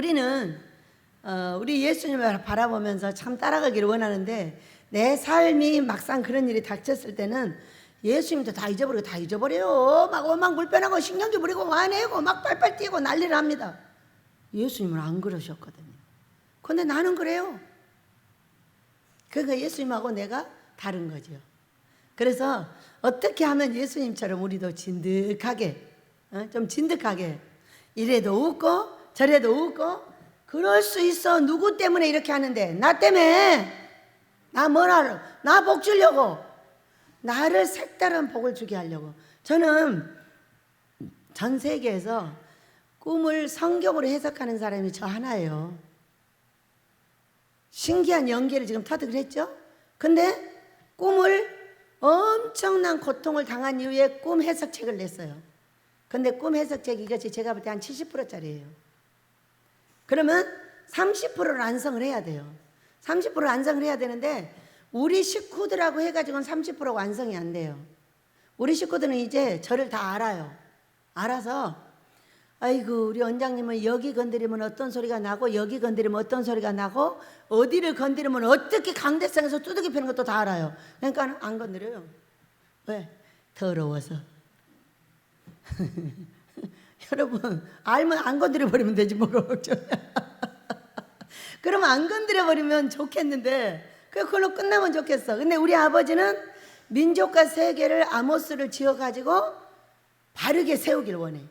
우리는 우리 예수님을 바라보면서 참 따라가기를 원하는데 내 삶이 막상 그런 일이 닥쳤을 때는 예수님도 다 잊어버리고 다 잊어버려요. 막 불편하고 신경질 부리고 화내고 막 빨빨 뛰고 난리를 합니다. 예수님은 안 그러셨거든요. 근데 나는 그래요. 그러니까 예수님하고 내가 다른 거죠. 그래서 어떻게 하면 예수님처럼 우리도 진득하게 좀 진득하게 이래도 웃고 저래도 웃고 그럴 수 있어. 누구 때문에 이렇게 하는데? 나 때문에. 나 뭐라 나 복 주려고. 나를 색다른 복을 주게 하려고. 저는 전 세계에서 꿈을 성경으로 해석하는 사람이 저 하나예요. 신기한 연계를 지금 터득을 했죠. 근데 꿈을 엄청난 고통을 당한 이후에 꿈 해석책을 냈어요. 근데 꿈 해석책 이것이 제가 볼 때 한 70%짜리예요. 그러면 30%를 완성을 해야 돼요. 30% 완성을 해야 되는데 우리 식구들하고 해가지고는 30%가 완성이 안 돼요. 우리 식구들은 이제 저를 다 알아요. 알아서 아이고 우리 원장님은 여기 건드리면 어떤 소리가 나고 여기 건드리면 어떤 소리가 나고 어디를 건드리면 어떻게 강대상에서 두들기 패는 것도 다 알아요. 그러니까 안 건드려요. 왜? 더러워서. 여러분 알면 안 건드려 버리면 되지 뭐가 걱정이야. 그러면 안 건드려 버리면 좋겠는데 그걸로 끝나면 좋겠어. 근데 우리 아버지는 민족과 세계를 아모스를 지어가지고 바르게 세우길 원해.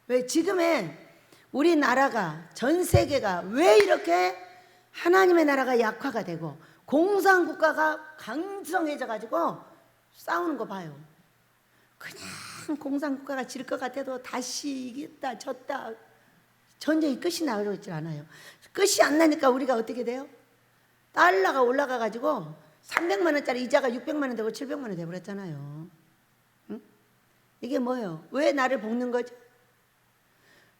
왜? 지금의 우리나라가 전 세계가 왜 이렇게 하나님의 나라가 약화가 되고 공산국가가 강성해져 가지고 싸우는 거 봐요. 그냥 공산국가가 질 것 같아도 다시 이겼다 졌다 전쟁이 끝이 나고 있질 않아요. 끝이 안 나니까 우리가 어떻게 돼요? 달러가 올라가 가지고 300만 원짜리 이자가 600만 원 되고 700만 원 돼버렸잖아요. 응? 이게 뭐예요? 왜 나를 볶는 거죠?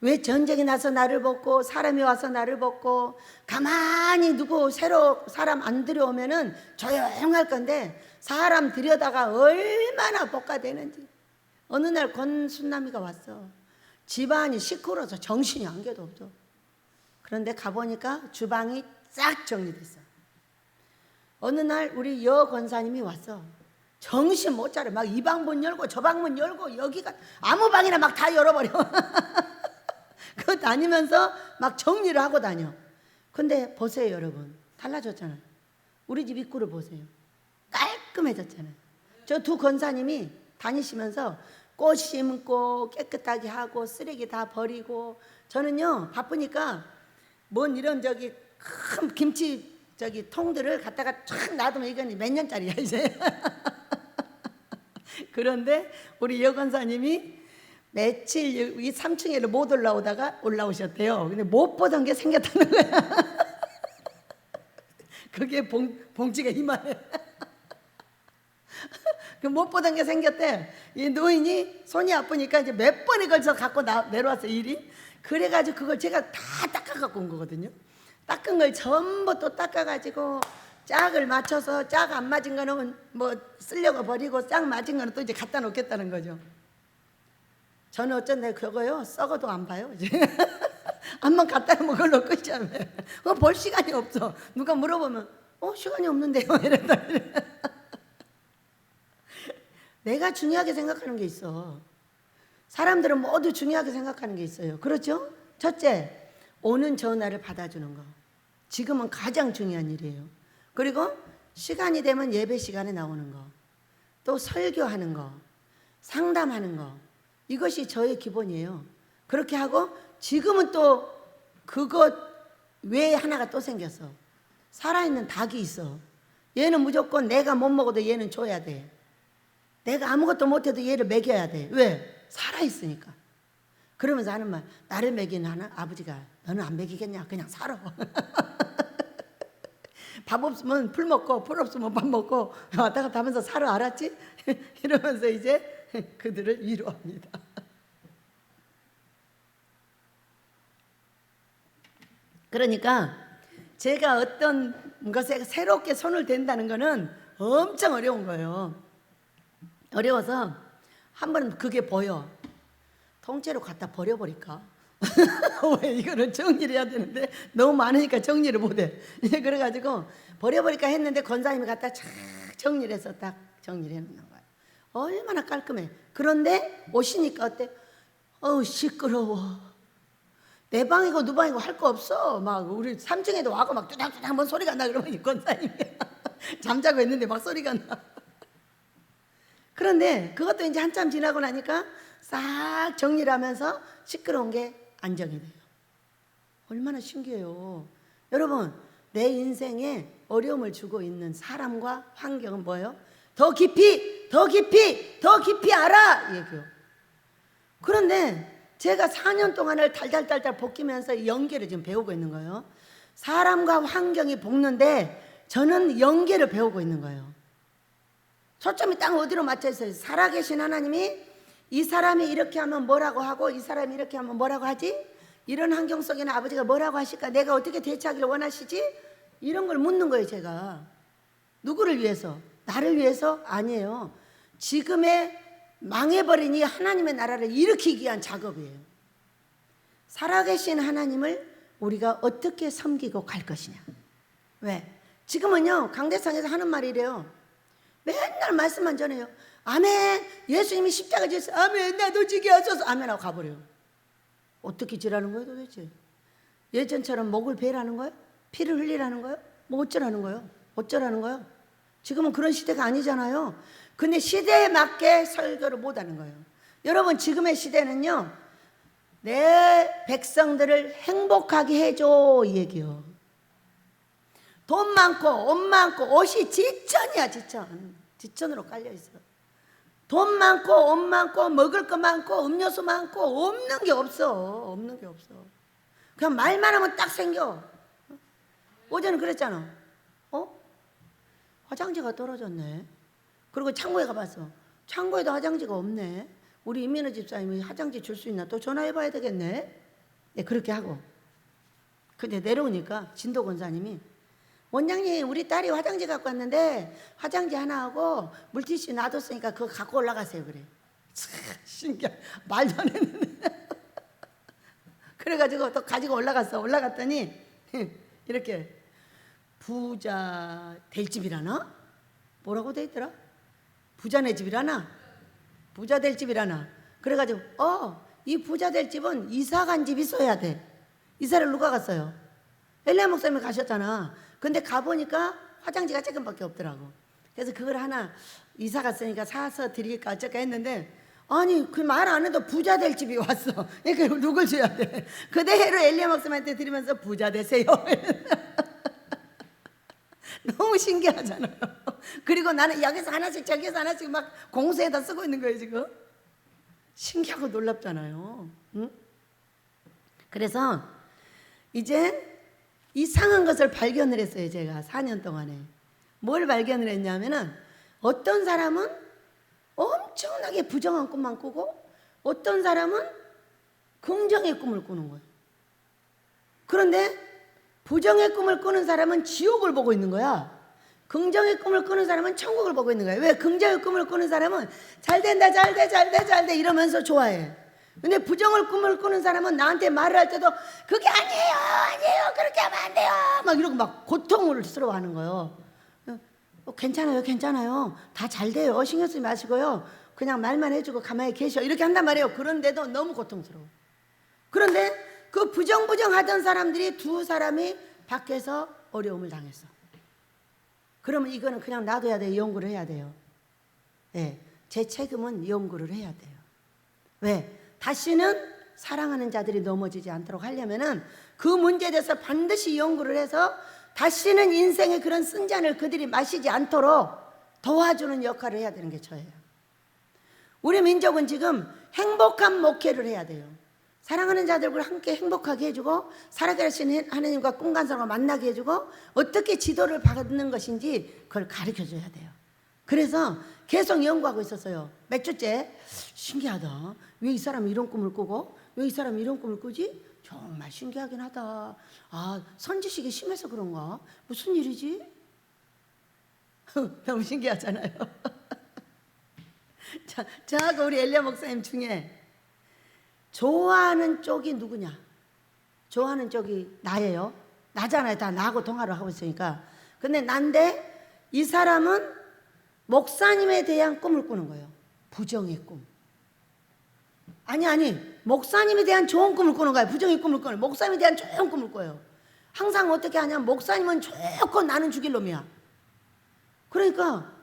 왜 전쟁이 나서 나를 볶고 사람이 와서 나를 볶고 가만히 누구 새로 사람 안 들여오면은 조용할 건데 사람 들여다가 얼마나 볶아 되는지. 어느 날 권순남이가 왔어. 집안이 시끄러워서 정신이 한 개도 없어. 그런데 가보니까 주방이 싹 정리됐어. 어느 날 우리 여 권사님이 왔어. 정신 못 차려. 막 이 방문 열고 저 방문 열고 여기가 아무 방이나 막 다 열어버려. 그거 다니면서 막 정리를 하고 다녀. 근데 보세요 여러분. 달라졌잖아요. 우리 집 입구를 보세요. 깔끔해졌잖아요. 저 두 권사님이 다니시면서 꽃 심고 깨끗하게 하고 쓰레기 다 버리고. 저는요 바쁘니까 뭔 이런 저기 큰 김치 저기 통들을 갖다가 쫙 놔두면 이건 몇 년짜리야 이제. 그런데 우리 여권사님이 며칠 이 3층에를 못 올라오다가 올라오셨대요. 근데 못 보던 게 생겼다는 거야. 그게 봉지가 이만해. 그 못 보던 게 생겼대. 이 노인이 손이 아프니까 이제 몇 번에 걸쳐 갖고 내려왔어 일이. 그래가지고 그걸 제가 다 닦아 갖고 온 거거든요. 닦은 걸 전부 또 닦아가지고 짝을 맞춰서 짝 안 맞은 거는 뭐 쓰려고 버리고 짝 맞은 거는 또 이제 갖다 놓겠다는 거죠. 저는 어쩐데 그거요 썩어도 안 봐요. 한번 갖다 놓으면 그걸로 끝이잖아요. 그거 볼 시간이 없어. 누가 물어보면 시간이 없는데요 이랬다. 내가 중요하게 생각하는 게 있어. 사람들은 모두 중요하게 생각하는 게 있어요. 그렇죠? 첫째, 오는 전화를 받아주는 거. 지금은 가장 중요한 일이에요. 그리고 시간이 되면 예배 시간에 나오는 거. 또 설교하는 거. 상담하는 거. 이것이 저의 기본이에요. 그렇게 하고 지금은 또 그것 외에 하나가 또 생겼어. 살아있는 닭이 있어. 얘는 무조건 내가 못 먹어도 얘는 줘야 돼. 내가 아무것도 못해도 얘를 먹여야 돼. 왜? 살아있으니까. 그러면서 하는 말, 나를 먹이는 하나 아버지가 너는 안 먹이겠냐? 그냥 살아. 밥 없으면 풀 먹고 풀 없으면 밥 먹고 왔다 갔다 하면서 살아. 알았지? 이러면서 이제 그들을 위로합니다. 그러니까 제가 어떤 것에 새롭게 손을 댄다는 거는 엄청 어려운 거예요. 어려워서 한 번은 그게 보여. 통째로 갖다 버려버릴까? 왜 이거를 정리를 해야 되는데 너무 많으니까 정리를 못해. 그래가지고 버려버릴까 했는데 권사님이 갖다 착 정리를 해서 딱 정리를 해놓는 거야. 얼마나 깔끔해. 그런데 오시니까 어때? 어우 시끄러워. 내 방이고 누 방이고 할 거 없어. 막 우리 3층에도 와고 막 뚜닥뚜닥 한번 소리가 나. 그러면 이 권사님이 잠자고 있는데 막 소리가 나. 그런데 그것도 이제 한참 지나고 나니까 싹 정리를 하면서 시끄러운 게 안정이 돼요. 얼마나 신기해요. 여러분, 내 인생에 어려움을 주고 있는 사람과 환경은 뭐예요? 더 깊이 알아! 이 얘기요. 그런데 제가 4년 동안을 달달달달 볶이면서 연계를 지금 배우고 있는 거예요. 사람과 환경이 볶는데 저는 연계를 배우고 있는 거예요. 초점이 딱 어디로 맞춰 있어요? 살아계신 하나님이 이 사람이 이렇게 하면 뭐라고 하고 이 사람이 이렇게 하면 뭐라고 하지? 이런 환경 속에는 아버지가 뭐라고 하실까? 내가 어떻게 대처하기를 원하시지? 이런 걸 묻는 거예요. 제가 누구를 위해서? 나를 위해서? 아니에요. 지금의 망해버린 이 하나님의 나라를 일으키기 위한 작업이에요. 살아계신 하나님을 우리가 어떻게 섬기고 갈 것이냐. 왜? 지금은요 강대상에서 하는 말이 이래요. 맨날 말씀만 전해요. 아멘. 예수님이 십자가 지었어. 아멘. 나도 지게 하소서. 아멘 하고 가버려요. 어떻게 지라는 거예요 도대체? 예전처럼 목을 베라는 거예요? 피를 흘리라는 거예요? 뭐 어쩌라는 거예요? 어쩌라는 거예요? 지금은 그런 시대가 아니잖아요. 근데 시대에 맞게 설교를 못하는 거예요. 여러분 지금의 시대는요 내 백성들을 행복하게 해줘 이 얘기요. 돈 많고 옷 많고 옷이 지천이야. 지천으로 깔려있어. 돈 많고 옷 많고 먹을 거 많고 음료수 많고 없는 게 없어. 그냥 말만 하면 딱 생겨. 어제는 그랬잖아. 화장지가 떨어졌네. 그리고 창고에 가봤어. 창고에도 화장지가 없네. 우리 임민호 집사님이 화장지 줄 수 있나 또 전화해봐야 되겠네. 네, 그렇게 하고. 근데 내려오니까 진도 권사님이 원장님 우리 딸이 화장지 갖고 왔는데 화장지 하나 하고 물티슈 놔뒀으니까 그거 갖고 올라가세요. 그래. 신기해. 말도 안 했는데 그래가지고 또 가지고 올라갔어. 올라갔더니 이렇게 부자 될 집이라나? 뭐라고 돼 있더라? 부자네 집이라나? 부자 될 집이라나? 그래가지고 이 부자 될 집은 이사 간 집이 있어야 돼. 이사를 누가 갔어요? 엘리야 목사님이 가셨잖아. 근데 가보니까 화장지가 조금밖에 없더라고. 그래서 그걸 하나 이사 갔으니까 사서 드릴까 어쩔까 했는데 아니 그 말 안 해도 부자 될 집이 왔어. 그러니까 누굴 줘야 돼? 그대로 엘리야 목사님한테 드리면서 부자 되세요. 너무 신기하잖아요. 그리고 나는 여기서 하나씩 저기서 하나씩 막 공수에다 쓰고 있는 거예요 지금. 신기하고 놀랍잖아요. 응? 그래서 이제 이상한 것을 발견을 했어요. 제가 4년 동안에 뭘 발견을 했냐면은 어떤 사람은 엄청나게 부정한 꿈만 꾸고 어떤 사람은 긍정의 꿈을 꾸는 거예요. 그런데 부정의 꿈을 꾸는 사람은 지옥을 보고 있는 거야. 긍정의 꿈을 꾸는 사람은 천국을 보고 있는 거야. 왜? 긍정의 꿈을 꾸는 사람은 잘 된다 잘 돼 이러면서 좋아해. 근데 부정의 꿈을 꾸는 사람은 나한테 말을 할 때도 그게 아니에요 그렇게 하면 안 돼요 막 이러고 막 고통스러워하는 거예요. 괜찮아요 다 잘 돼요 신경 쓰지 마시고요 그냥 말만 해주고 가만히 계셔 이렇게 한단 말이에요. 그런데도 너무 고통스러워. 그런데 그 부정하던 사람들이 두 사람이 밖에서 어려움을 당했어. 그러면 이거는 그냥 놔둬야 돼요? 연구를 해야 돼요? 네, 제 책임은 연구를 해야 돼요. 왜? 다시는 사랑하는 자들이 넘어지지 않도록 하려면은 그 문제에 대해서 반드시 연구를 해서 다시는 인생의 그런 쓴잔을 그들이 마시지 않도록 도와주는 역할을 해야 되는 게 저예요. 우리 민족은 지금 행복한 목회를 해야 돼요. 사랑하는 자들과 함께 행복하게 해주고 살아계신 하나님과 꿈간사람과 만나게 해주고 어떻게 지도를 받는 것인지 그걸 가르쳐줘야 돼요. 그래서 계속 연구하고 있었어요. 몇 주째. 신기하다. 왜 이 사람이 이런 꿈을 꾸고 왜 이 사람이 이런 꿈을 꾸지? 정말 신기하긴 하다. 선지식이 심해서 그런가? 무슨 일이지? 너무 신기하잖아요. 저하고 우리 엘리야 목사님 중에 좋아하는 쪽이 누구냐? 좋아하는 쪽이 나예요. 나잖아요. 다 나하고 통화를 하고 있으니까. 근데 난데 이 사람은 목사님에 대한 꿈을 꾸는 거예요. 부정의 꿈. 아니 목사님에 대한 좋은 꿈을 꾸는 거예요. 부정의 꿈을 꾸는 거예요. 목사님에 대한 좋은 꿈을 꿔요. 항상 어떻게 하냐면 목사님은 좋고 나는 죽일 놈이야. 그러니까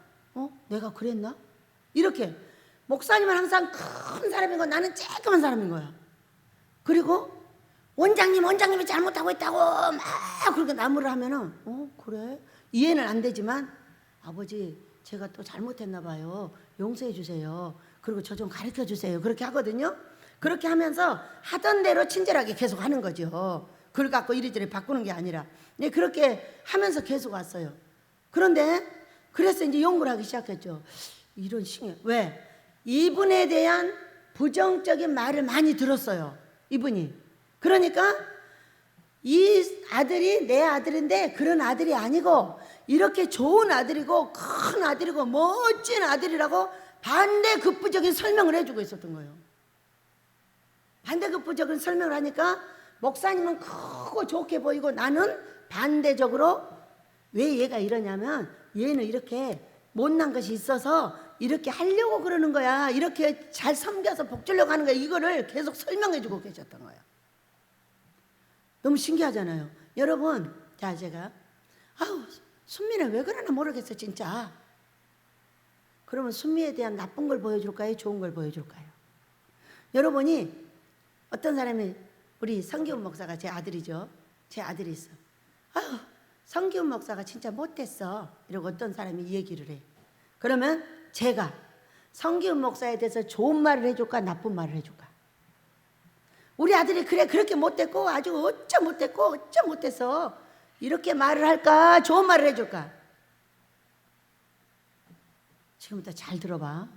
내가 그랬나? 이렇게 목사님은 항상 큰 사람인 거 나는 쬐끄만 사람인 거야. 그리고 원장님이 잘못하고 있다고 막 그렇게 나무를 하면은 그래? 이해는 안 되지만 아버지 제가 또 잘못했나 봐요. 용서해 주세요. 그리고 저 좀 가르쳐 주세요. 그렇게 하거든요. 그렇게 하면서 하던 대로 친절하게 계속 하는 거죠. 그걸 갖고 이리저리 바꾸는 게 아니라. 네, 그렇게 하면서 계속 왔어요. 그런데 그래서 이제 연구를 하기 시작했죠. 이런 신경. 왜? 이분에 대한 부정적인 말을 많이 들었어요. 이분이. 그러니까 이 아들이 내 아들인데 그런 아들이 아니고 이렇게 좋은 아들이고 큰 아들이고 멋진 아들이라고 반대급부적인 설명을 해주고 있었던 거예요. 반대급부적인 설명을 하니까 목사님은 크고 좋게 보이고 나는 반대적으로 왜 얘가 이러냐면 얘는 이렇게 못난 것이 있어서 이렇게 하려고 그러는 거야. 이렇게 잘 섬겨서 복 주려고 하는 거야. 이거를 계속 설명해 주고 계셨던 거예요. 너무 신기하잖아요. 여러분, 자 제가 순미는 왜 그러나 모르겠어 진짜. 그러면 순미에 대한 나쁜 걸 보여줄까요? 좋은 걸 보여줄까요? 여러분이 어떤 사람이 우리 성기훈 목사가 제 아들이죠. 제 아들이 있어. 성기훈 목사가 진짜 못했어. 이러고 어떤 사람이 얘기를 해. 그러면 제가 성기훈 목사에 대해서 좋은 말을 해줄까 나쁜 말을 해줄까? 우리 아들이 그래 그렇게 못됐고 아주 어쩌 못됐고 어쩌 못해서 이렇게 말을 할까 좋은 말을 해줄까? 지금부터 잘 들어봐.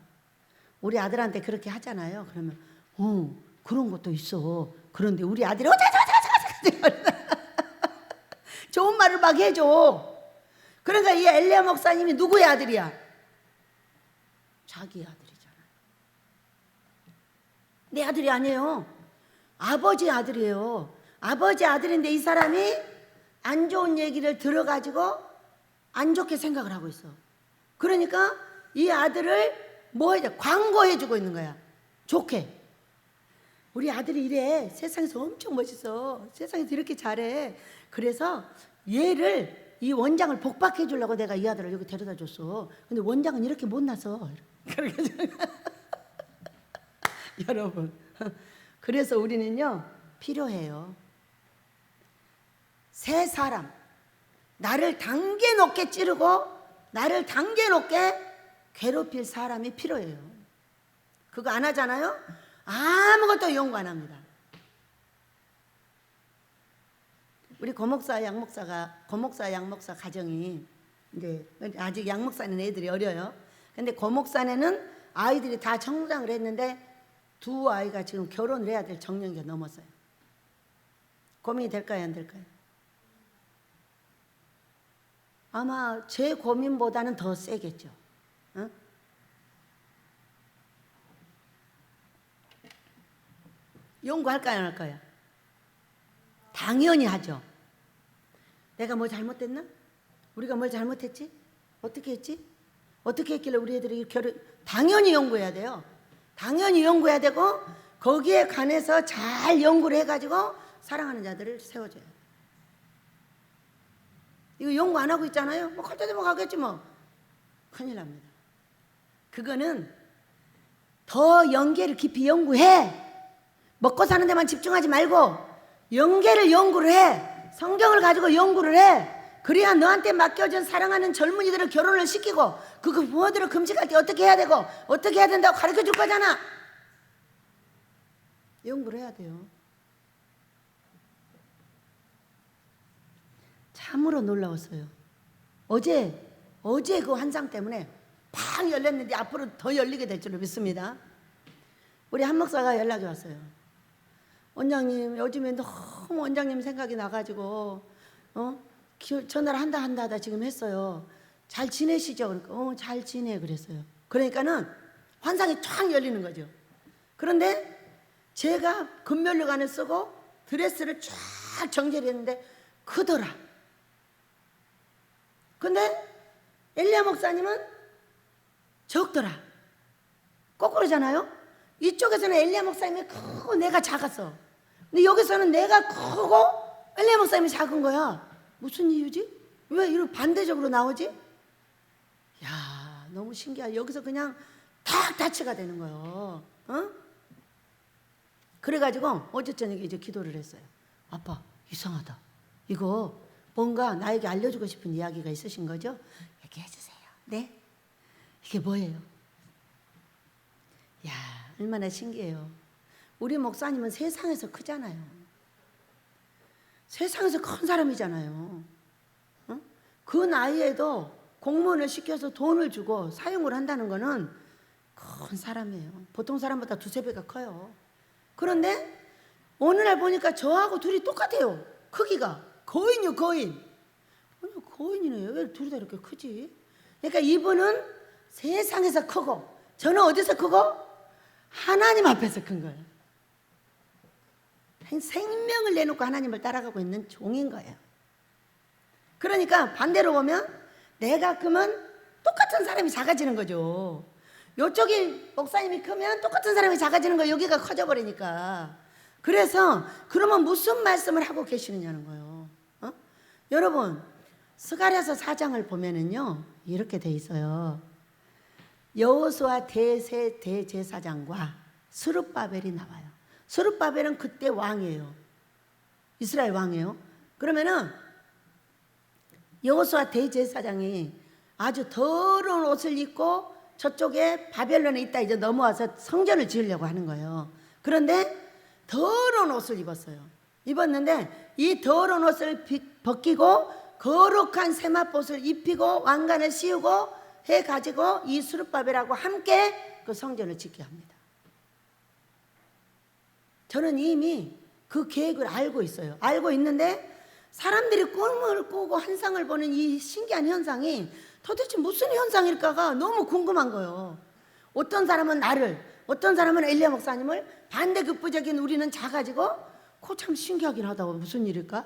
우리 아들한테 그렇게 하잖아요. 그러면 그런 것도 있어. 그런데 우리 아들이 좋은 말을 막 해줘. 그러니까 이 엘리야 목사님이 누구의 아들이야? 자기 아들이잖아. 내 아들이 아니에요. 아버지 아들이에요. 아버지 아들인데 이 사람이 안 좋은 얘기를 들어가지고 안 좋게 생각을 하고 있어. 그러니까 이 아들을 뭐 해줘? 광고해주고 있는 거야. 좋게. 우리 아들이 이래. 세상에서 엄청 멋있어. 세상에서 이렇게 잘해. 그래서 얘를 이 원장을 복박해 주려고 내가 이 아들을 여기 데려다 줬어. 근데 원장은 이렇게 못나서. 여러분. 그래서 우리는요 필요해요. 새 사람, 나를 단계 높게 찌르고 나를 단계 높게 괴롭힐 사람이 필요해요. 그거 안 하잖아요? 아무것도 연구 안 합니다. 우리 고목사 양목사 가정이 이제 아직 양목사는 애들이 어려요. 근데 고목사네는 아이들이 다 성장을 했는데 두 아이가 지금 결혼을 해야 될 정년기가 넘었어요. 고민이 될까요? 안 될까요? 아마 제 고민보다는 더 세겠죠. 어? 연구할까요? 안 할까요? 당연히 하죠. 내가 뭐 잘못됐나? 우리가 뭘 잘못했지? 어떻게 했지? 어떻게 했길래 우리 애들이 결혼? 당연히 연구해야 돼요. 당연히 연구해야 되고 거기에 관해서 잘 연구를 해가지고 사랑하는 자들을 세워줘요. 이거 연구 안 하고 있잖아요. 뭐 갈 때 되면 가겠지 뭐. 큰일 납니다. 그거는 더 연계를 깊이 연구해. 먹고 사는 데만 집중하지 말고 연계를 연구를 해. 성경을 가지고 연구를 해. 그래야 너한테 맡겨진 사랑하는 젊은이들을 결혼을 시키고 그 부모들을 금식할 때 어떻게 해야 되고 어떻게 해야 된다고 가르쳐 줄 거잖아. 연구를 해야 돼요. 참으로 놀라웠어요. 어제 그 환상 때문에 팍 열렸는데 앞으로 더 열리게 될 줄로 믿습니다. 우리 한 목사가 연락이 왔어요. 원장님 요즘에 너무 원장님 생각이 나가지고 전화를 한다 하다 지금 했어요. 잘 지내시죠? 그러니까 잘 지내 그랬어요. 그러니까는 환상이 쫙 열리는 거죠. 그런데 제가 금면류관을 쓰고 드레스를 쫙 정제를 했는데 크더라. 근데 엘리야 목사님은 적더라. 거꾸로잖아요. 이쪽에서는 엘리야 목사님이 크고 내가 작았어. 근데 여기서는 내가 크고 엘리야 목사님이 작은 거야. 무슨 이유지? 왜 이렇게 반대적으로 나오지? 야, 너무 신기하다. 여기서 그냥 탁 다치가 되는 거예요. 어? 그래가지고 어제 저녁에 이제 기도를 했어요. 아빠, 이상하다. 이거 뭔가 나에게 알려주고 싶은 이야기가 있으신 거죠? 얘기해 주세요. 네? 이게 뭐예요? 야, 얼마나 신기해요. 우리 목사님은 세상에서 크잖아요. 세상에서 큰 사람이잖아요. 어? 그 나이에도 공무원을 시켜서 돈을 주고 사용을 한다는 거는 큰 사람이에요. 보통 사람보다 두세 배가 커요. 그런데 어느 날 보니까 저하고 둘이 똑같아요. 크기가. 거인이요, 거인. 아니, 거인이네. 왜 둘이 다 이렇게 크지? 그러니까 이분은 세상에서 크고 저는 어디서 크고? 하나님 앞에서 큰 거예요. 생명을 내놓고 하나님을 따라가고 있는 종인 거예요. 그러니까 반대로 보면 내가 크면 똑같은 사람이 작아지는 거죠. 이쪽이 목사님이 크면 똑같은 사람이 작아지는 거예요. 여기가 커져버리니까. 그래서 그러면 무슨 말씀을 하고 계시느냐는 거예요. 어? 여러분 스가랴서 4장을 보면은요 이렇게 돼 있어요. 여호수아 대제사장과 스룹바벨이 나와요. 스룹바벨은 그때 왕이에요. 이스라엘 왕이에요. 그러면은 여호수아 대제사장이 아주 더러운 옷을 입고 저쪽에 바벨론에 있다 이제 넘어와서 성전을 지으려고 하는 거예요. 그런데 더러운 옷을 입었어요. 입었는데 이 더러운 옷을 벗기고 거룩한 세마포옷을 입히고 왕관을 씌우고 해가지고 이 스룹바벨하고 함께 그 성전을 짓게 합니다. 저는 이미 그 계획을 알고 있어요. 알고 있는데 사람들이 꿈을 꾸고 환상을 보는 이 신기한 현상이 도대체 무슨 현상일까가 너무 궁금한 거예요. 어떤 사람은 나를, 어떤 사람은 엘리야 목사님을, 반대급부적인 우리는 작아지고 그거 참 신기하긴 하다고. 무슨 일일까?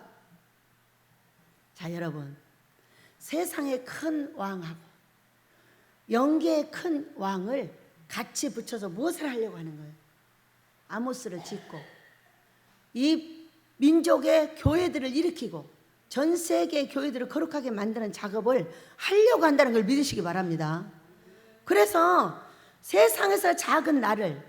자, 여러분, 세상의 큰 왕하고 영계의 큰 왕을 같이 붙여서 무엇을 하려고 하는 거예요? 아모스를 짓고 이 민족의 교회들을 일으키고 전 세계의 교회들을 거룩하게 만드는 작업을 하려고 한다는 걸 믿으시기 바랍니다. 그래서 세상에서 작은 나를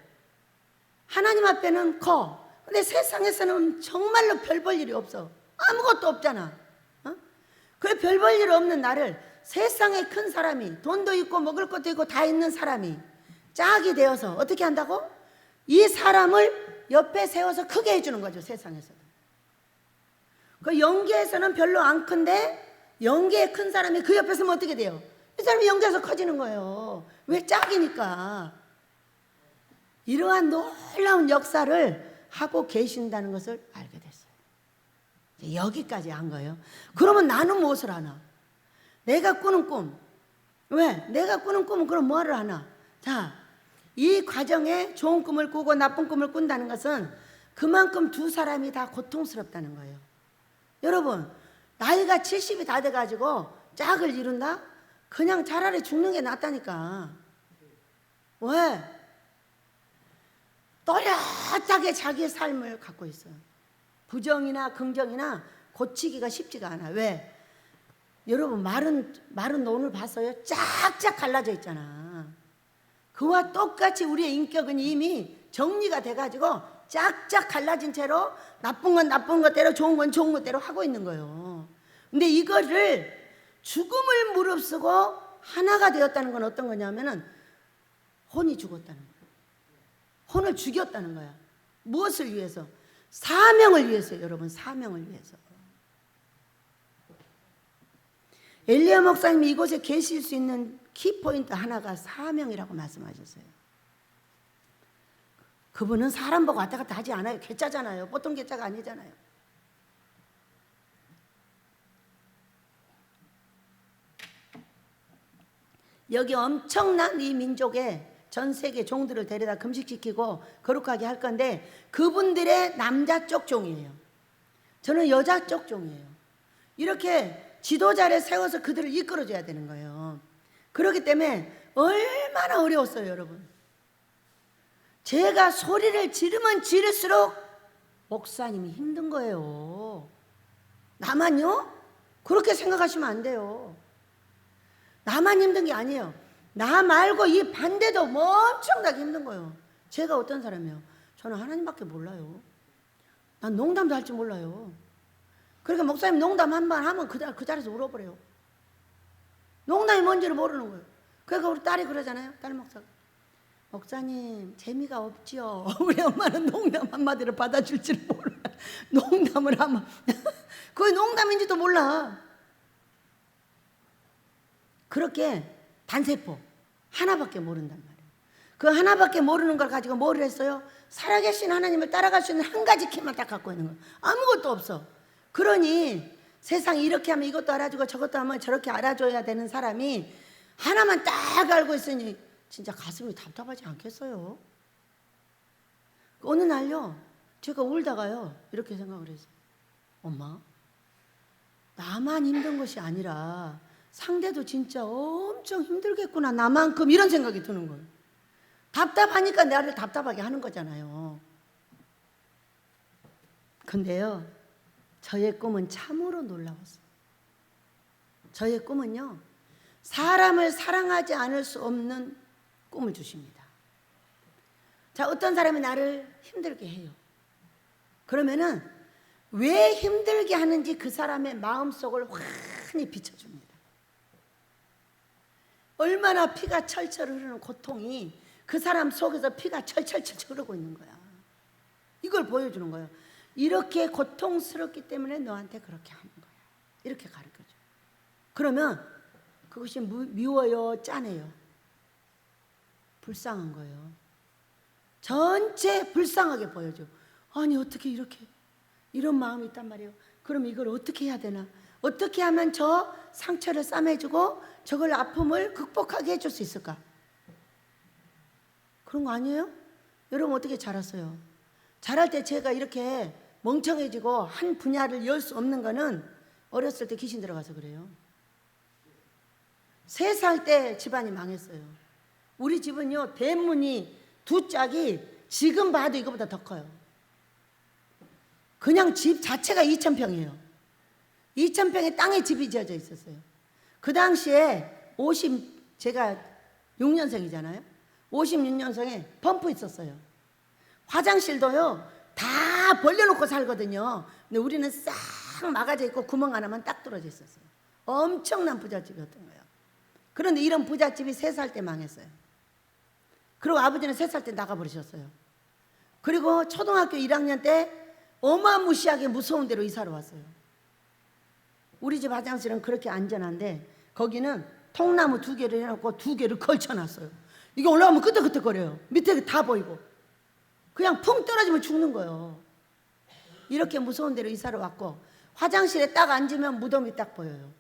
하나님 앞에는 커. 근데 세상에서는 정말로 별 볼 일이 없어. 아무것도 없잖아. 어? 그 별 볼 일 없는 나를 세상에 큰 사람이, 돈도 있고 먹을 것도 있고 다 있는 사람이 짝이 되어서 어떻게 한다고? 이 사람을 옆에 세워서 크게 해주는 거죠. 세상에서도. 그 영계에서는 별로 안 큰데 영계에 큰 사람이 그 옆에 서면 어떻게 돼요? 이 사람이 영계에서 커지는 거예요. 왜? 짝이니까. 이러한 놀라운 역사를 하고 계신다는 것을 알게 됐어요. 여기까지 한 거예요. 그러면 나는 무엇을 하나? 내가 꾸는 꿈. 왜? 내가 꾸는 꿈은 그럼 뭐를 하나? 자, 이 과정에 좋은 꿈을 꾸고 나쁜 꿈을 꾼다는 것은 그만큼 두 사람이 다 고통스럽다는 거예요. 여러분, 나이가 70이 다 돼가지고 짝을 이룬다? 그냥 차라리 죽는 게 낫다니까. 왜? 또렷하게 자기의 삶을 갖고 있어요. 부정이나 긍정이나 고치기가 쉽지가 않아. 왜? 여러분, 말은 오늘 봤어요? 쫙쫙 갈라져 있잖아. 그와 똑같이 우리의 인격은 이미 정리가 돼가지고 쫙쫙 갈라진 채로 나쁜 건 나쁜 것대로 좋은 건 좋은 것대로 하고 있는 거예요. 근데 이거를 죽음을 무릅쓰고 하나가 되었다는 건 어떤 거냐면은 혼이 죽었다는 거예요. 혼을 죽였다는 거야. 무엇을 위해서? 사명을 위해서요, 여러분. 사명을 위해서. 엘리야 목사님이 이곳에 계실 수 있는 키포인트 하나가 사명이라고 말씀하셨어요. 그분은 사람 보고 왔다 갔다 하지 않아요. 괴짜잖아요. 보통 괴짜가 아니잖아요. 여기 엄청난 이 민족의 전 세계 종들을 데려다 금식시키고 거룩하게 할 건데 그분들의 남자 쪽 종이에요. 저는 여자 쪽 종이에요. 이렇게 지도자를 세워서 그들을 이끌어줘야 되는 거예요. 그렇기 때문에 얼마나 어려웠어요, 여러분. 제가 소리를 지르면 지를수록 목사님이 힘든 거예요. 나만요? 그렇게 생각하시면 안 돼요. 나만 힘든 게 아니에요. 나 말고 이 반대도 엄청나게 힘든 거예요. 제가 어떤 사람이에요? 저는 하나님밖에 몰라요. 난 농담도 할 줄 몰라요. 그러니까 목사님 농담 한 번 하면 그 자리에서 울어버려요. 농담이 뭔지를 모르는 거예요. 그러니까 우리 딸이 그러잖아요. 딸 목사가. 목사님 재미가 없지요. 우리 엄마는 농담 한마디를 받아줄 줄 몰라. 농담을 하면 그게 농담인지도 몰라. 그렇게 단세포 하나밖에 모른단 말이에요. 그 하나밖에 모르는 걸 가지고 뭘 했어요? 살아계신 하나님을 따라갈 수 있는 한 가지 키만 딱 갖고 있는 거예요. 아무것도 없어. 그러니 세상이 이렇게 하면 이것도 알아주고 저것도 하면 저렇게 알아줘야 되는 사람이 하나만 딱 알고 있으니 진짜 가슴이 답답하지 않겠어요? 어느 날요, 제가 울다가요 이렇게 생각을 했어요. 엄마, 나만 힘든 것이 아니라 상대도 진짜 엄청 힘들겠구나, 나만큼. 이런 생각이 드는 거예요. 답답하니까 나를 답답하게 하는 거잖아요. 근데요, 저의 꿈은 참으로 놀라웠어요. 저의 꿈은요, 사람을 사랑하지 않을 수 없는 꿈을 주십니다. 자, 어떤 사람이 나를 힘들게 해요. 그러면은 왜 힘들게 하는지 그 사람의 마음속을 환히 비춰줍니다. 얼마나 피가 철철 흐르는 고통이 그 사람 속에서 피가 철철철 흐르고 있는 거야. 이걸 보여주는 거예요. 이렇게 고통스럽기 때문에 너한테 그렇게 하는 거야. 이렇게 가르쳐줘. 그러면 그것이 미워요, 짠해요? 불쌍한 거예요. 전체 불쌍하게 보여줘. 아니 어떻게 이렇게 이런 마음이 있단 말이에요. 그럼 이걸 어떻게 해야 되나? 어떻게 하면 저 상처를 싸매주고 저걸 아픔을 극복하게 해줄 수 있을까? 그런 거 아니에요? 여러분 어떻게 자랐어요? 자랄 때 제가 이렇게 멍청해지고 한 분야를 열 수 없는 거는 어렸을 때 귀신 들어가서 그래요. 3살 때 집안이 망했어요. 우리 집은요, 대문이 2짝이 지금 봐도 이거보다 더 커요. 그냥 집 자체가 2,000평이에요. 2,000평의 땅에 집이 지어져 있었어요. 그 당시에 제가 6년생이잖아요. 56년생에 펌프 있었어요. 화장실도요, 다 벌려놓고 살거든요. 근데 우리는 싹 막아져 있고 구멍 하나만 딱 뚫어져 있었어요. 엄청난 부잣집이었던 거예요. 그런데 이런 부잣집이 3살 때 망했어요. 그리고 아버지는 3살 때 나가버리셨어요. 그리고 초등학교 1학년 때 어마무시하게 무서운 데로 이사를 왔어요. 우리 집 화장실은 그렇게 안전한데 거기는 통나무 2개를 해놓고 2개를 걸쳐놨어요. 이게 올라가면 끄덕끄덕거려요. 밑에 다 보이고. 그냥 풍 떨어지면 죽는 거예요. 이렇게 무서운 데로 이사를 왔고 화장실에 딱 앉으면 무덤이 딱 보여요.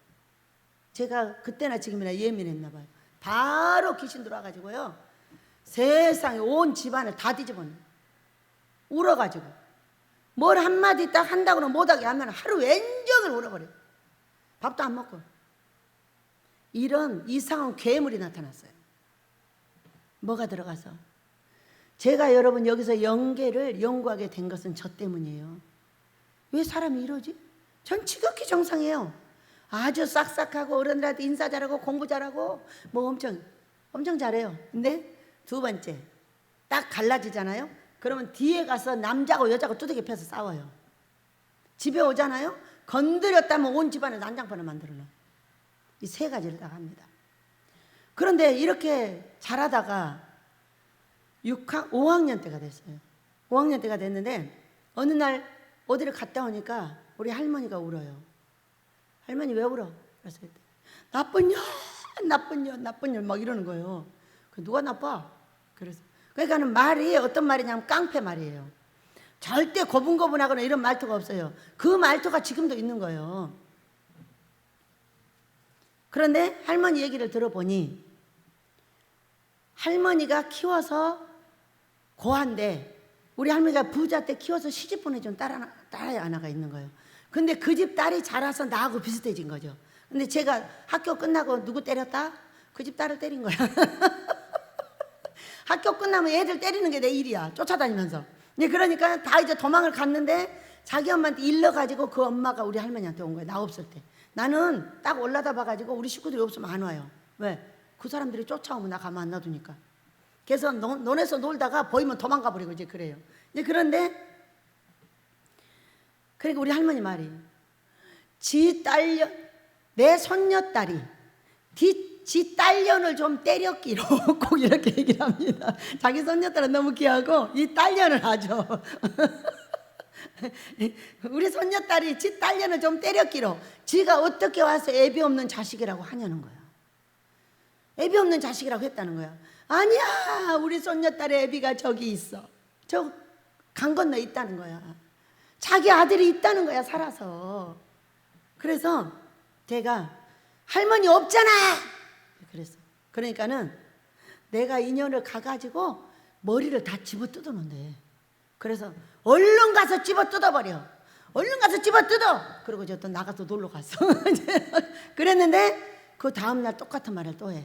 제가 그때나 지금이나 예민했나 봐요. 바로 귀신 들어와가지고요, 세상에 온 집안을 다 뒤집어놔요. 울어가지고 뭘 한마디 딱 한다고는 못하게 하면 하루 왼종일 울어버려요. 밥도 안 먹고. 이런 이상한 괴물이 나타났어요. 뭐가 들어가서. 제가 여러분 여기서 영계를 연구하게 된 것은 저 때문이에요. 왜 사람이 이러지? 전 지극히 정상이에요. 아주 싹싹하고 어른들한테 인사 잘하고 공부 잘하고 뭐 엄청 잘해요. 근데 2번째 딱 갈라지잖아요. 그러면 뒤에 가서 남자고 여자고 두들겨 펴서 싸워요. 집에 오잖아요. 건드렸다면 온 집안을 난장판을 만들어놔. 이 3가지를 다 합니다. 그런데 이렇게 잘하다가 5학년 때가 됐어요. 5학년 때가 됐는데 어느 날 어디를 갔다 오니까 우리 할머니가 울어요. 할머니 왜 울어? 그래서 나쁜 년 막 이러는 거예요. 누가 나빠? 그래서 그러니까는 말이 어떤 말이냐면 깡패 말이에요. 절대 고분고분하거나 이런 말투가 없어요. 그 말투가 지금도 있는 거예요. 그런데 할머니 얘기를 들어보니 할머니가 키워서 고한데 우리 할머니가 부자 때 키워서 시집 보내준 딸 하나가 있는 거예요. 근데 그 집 딸이 자라서 나하고 비슷해진 거죠. 근데 제가 학교 끝나고 누구 때렸다? 그 집 딸을 때린 거야. 학교 끝나면 애들 때리는 게 내 일이야. 쫓아다니면서. 그러니까 다 이제 도망을 갔는데 자기 엄마한테 일러가지고 그 엄마가 우리 할머니한테 온 거야. 나 없을 때. 나는 딱 올라다 봐가지고 우리 식구들이 없으면 안 와요. 왜? 그 사람들이 쫓아오면 나 가만 안 놔두니까. 그래서 논에서 놀다가 보이면 도망가 버리고 이제 그래요. 그런데 그러니까 우리 할머니 말이 내 손녀딸이 지 딸년을 좀 때렸기로 꼭 이렇게 얘기를 합니다. 자기 손녀딸은 너무 귀하고 이 딸년을 하죠. 우리 손녀딸이 지 딸년을 좀 때렸기로 지가 어떻게 와서 애비 없는 자식이라고 하냐는 거야. 애비 없는 자식이라고 했다는 거야. 아니야, 우리 손녀딸의 애비가 저기 있어. 저 강 건너 있다는 거야. 자기 아들이 있다는 거야, 살아서. 그래서 제가 할머니 없잖아. 그랬어. 그러니까는 내가 인연을 가가지고 머리를 다 집어 뜯어놓는데. 그래서 얼른 가서 집어 뜯어버려. 얼른 가서 집어 뜯어. 그리고 저 또 나가서 놀러 갔어. 그랬는데 그 다음날 똑같은 말을 또 해.